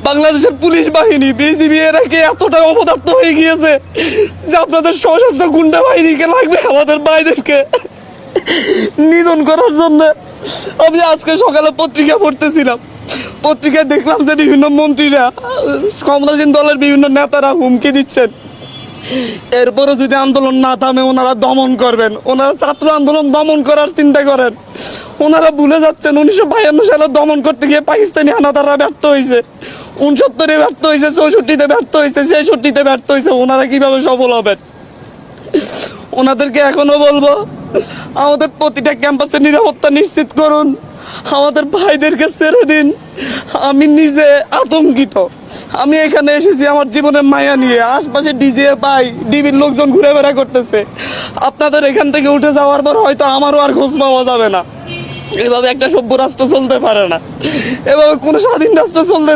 বাংলাদেশের পুলিশ বাহিনী বিজিবি এরা কি এতটা অপদার্থ হয়ে গিয়েছে যে আপনাদের সশস্ত্র গুন্ডা বাহিনীকে লাগবে আমাদের ভাইদেরকে নিধন করার জন্য। আমি আজকে সকালে পত্রিকা পড়তেছিলাম, পত্রিকায় দেখলাম যে বিভিন্ন মন্ত্রীরা, ক্ষমতাসীন দলের বিভিন্ন নেতারা হুমকি দিচ্ছেন এরপরও যদি আন্দোলন না থামে ওনারা দমন করবেন। ওনারা ছাত্র আন্দোলন দমন করার চিন্তা করেন, ওনারা ভুলে যাচ্ছেন 1952 সালে দমন করতে গিয়ে পাকিস্তানি হানাদাররা ব্যর্থ হয়েছে, 69-এ ব্যর্থ হয়েছে, 64-তে ব্যর্থ হয়েছে, 66-তে ব্যর্থ হয়েছে। ওনারা কিভাবে সফল হবেন? ওনাদেরকে এখনো বলবো আমাদের প্রতিটা ক্যাম্পাসে নিরাপত্তা নিশ্চিত করুন, আমাদের ভাইদেরকে ছেড়ে দিন। আমি নিজে আতঙ্কিত, আমি এখানে এসেছি আমার জীবনের মায়া নিয়ে, আশপাশে ডিজে পাই, ডিবির লোকজন ঘুরে বেড়া করতেছে। আপনাদের এখান থেকে উঠে যাওয়ার পর হয়তো আমারও আর খোঁজ পাওয়া যাবে না। এভাবে একটা সভ্য রাষ্ট্র চলতে পারে না, এভাবে কোনো স্বাধীন রাষ্ট্র চলতে